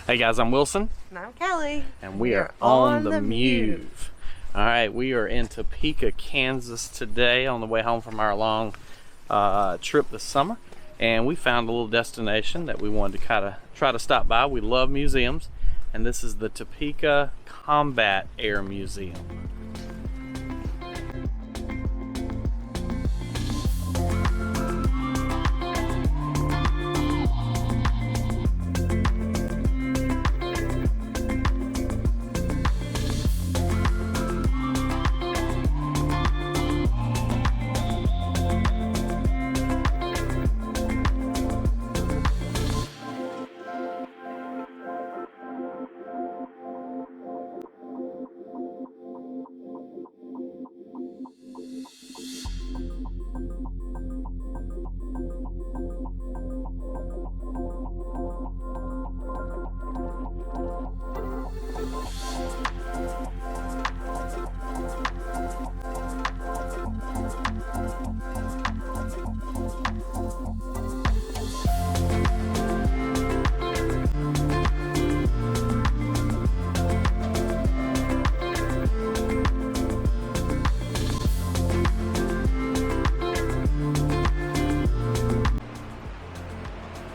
Hey guys, I'm Wilson. And I'm Kelly. And we are on the Mewve. Alright, we are in Topeka, Kansas today on the way home from our long trip this summer. And we found a little destination that we wanted to kind of try to stop by. We love museums. And this is the Topeka Combat Air Museum.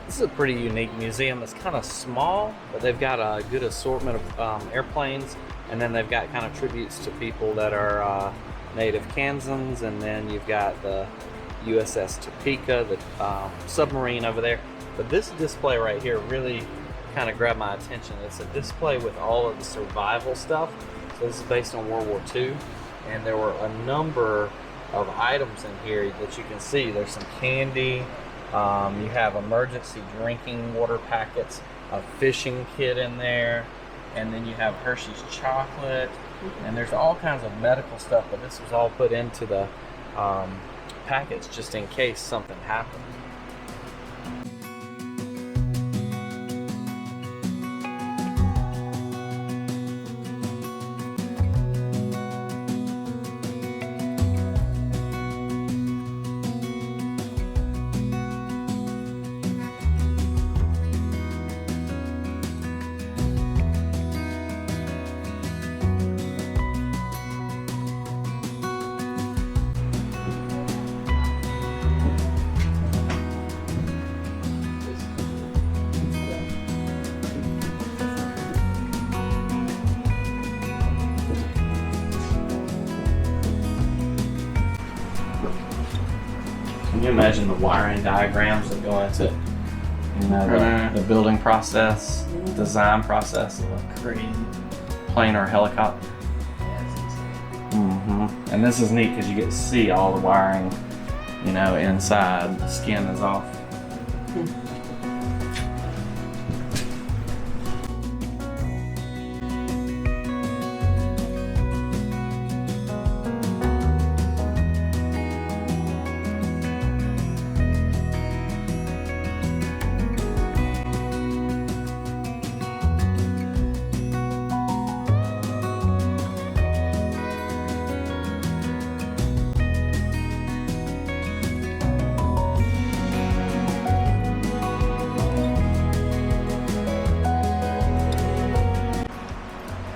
This is a pretty unique museum. It's kind of small, but they've got a good assortment of airplanes, and then they've got kind of tributes to people that are native Kansans, and then you've got the USS Topeka, the submarine over there. But this display right here really kind of grabbed my attention. It's a display with all of the survival stuff. So this is based on World War II, and there were a number of items in here that you can see. There's some candy. You have emergency drinking water packets, a fishing kit in there, and then you have Hershey's chocolate, and there's all kinds of medical stuff, but this was all put into the packets just in case something happened. Can you imagine the wiring diagrams that go into, you know, the building process, design process of a crazy plane or helicopter? And this is neat because you get to see all the wiring, you know, inside. The skin is off.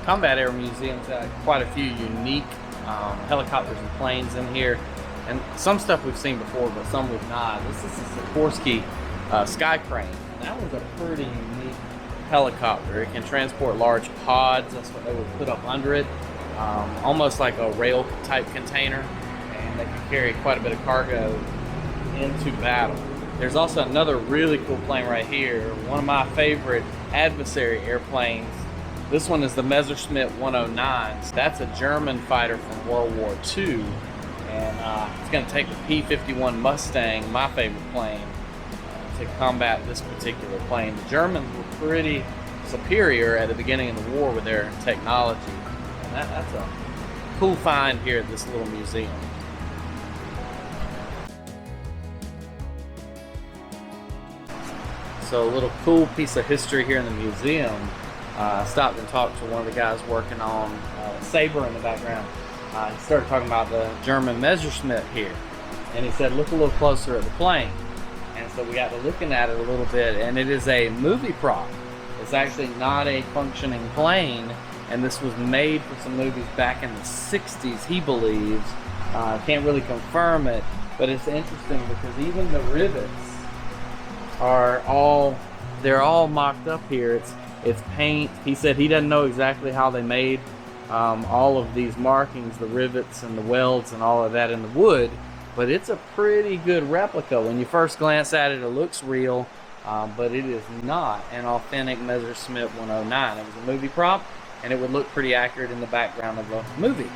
Combat Air Museum's got quite a few unique helicopters and planes in here, and some stuff we've seen before, but some we've not. This is the Sikorsky Sky Crane. That one's a pretty unique helicopter. It can transport large pods. That's what they would put up under it, almost like a rail type container, and they can carry quite a bit of cargo into battle. There's also another really cool plane right here, one of my favorite adversary airplanes. This one is the Messerschmitt 109. That's a German fighter from World War II, and it's going to take the P-51 Mustang, my favorite plane, to combat this particular plane. The Germans were pretty superior at the beginning of the war with their technology, and that's a cool find here at this little museum. So a little cool piece of history here in the museum. I stopped and talked to one of the guys working on Sabre in the background. He started talking about the German Messerschmitt here, and he said, look a little closer at the plane. And so we got to looking at it a little bit, and it is a movie prop. It's actually not a functioning plane, and this was made for some movies back in the 60s, he believes. Can't really confirm it, but it's interesting because even the rivets are they're all mocked up here. It's paint. He said he doesn't know exactly how they made all of these markings, the rivets and the welds and all of that in the wood, but it's a pretty good replica. When you first glance at it, it looks real, but it is not an authentic Messerschmitt 109. It was a movie prop, and it would look pretty accurate in the background of a movie.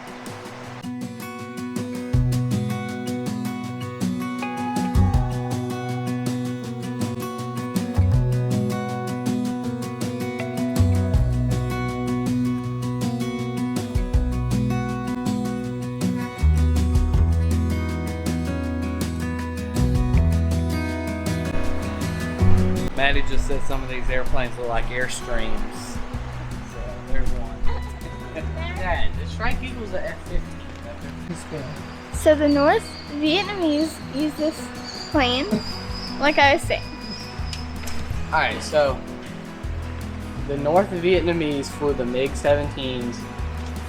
Maddie just said some of these airplanes look like Airstreams. So there's one. Yeah, the Strike Eagle's an F-15. So the North Vietnamese use this plane, like I was saying. Alright, so the North Vietnamese flew the MiG-17s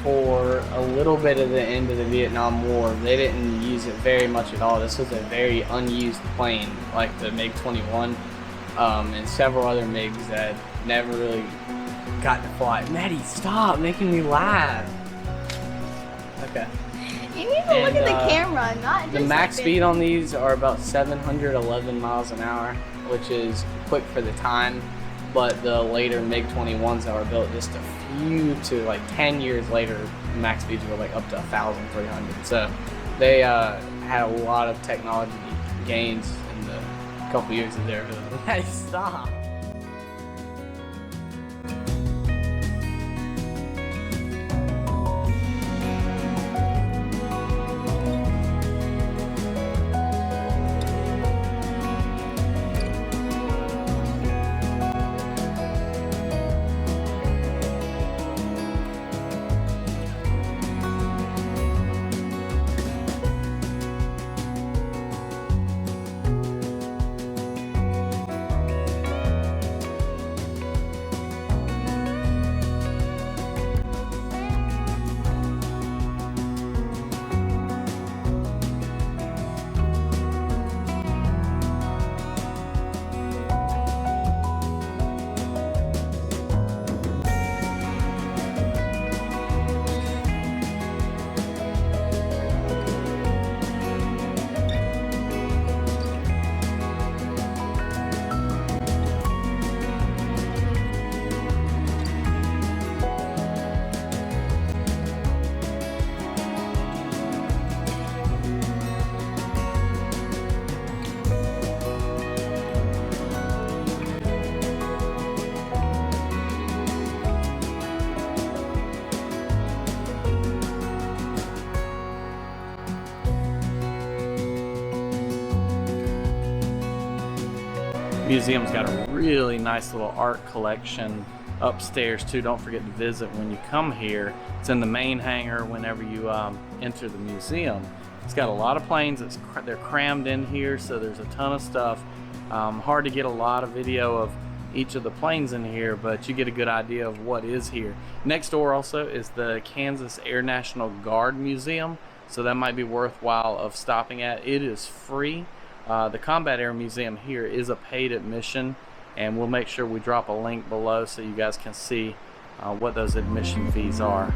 for a little bit of the end of the Vietnam War. They didn't use it very much at all. This was a very unused plane, like the MiG-21. And several other MiGs that never really got to fly. Maddie, stop making me laugh. Okay. You need to look at the camera, not just the max speed on these are about 711 miles an hour, which is quick for the time. But the later MiG-21s that were built just a few to like 10 years later, max speeds were like up to 1,300. So they had a lot of technology gains in the couple years of their building. Hey, stop. Museum's got a really nice little art collection upstairs too. Don't forget to visit when you come here. It's in the main hangar whenever you enter the museum. It's got a lot of planes. They're crammed in here, so there's a ton of stuff. Hard to get a lot of video of each of the planes in here, but you get a good idea of what is here. Next door also is the Kansas Air National Guard Museum, so that might be worthwhile of stopping at. It is free. The Combat Air Museum here is a paid admission, and we'll make sure we drop a link below so you guys can see what those admission fees are.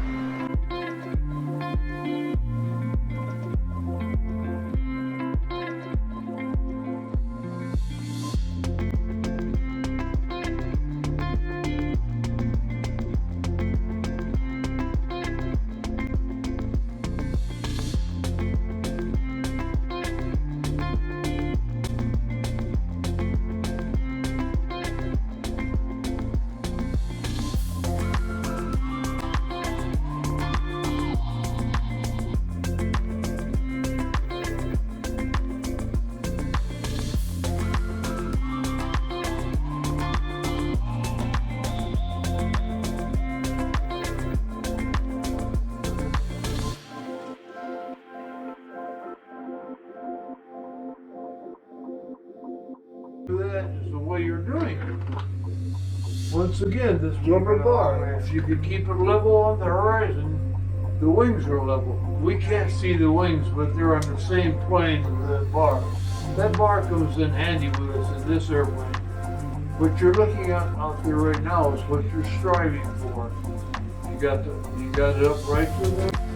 That is the way you're doing it. Once again, this rubber bar, if you can keep it level on the horizon, the wings are level. We can't see the wings, but they're on the same plane with that bar. That bar comes in handy with us in this airplane. What you're looking at out there right now is what you're striving for. You got it up right to there.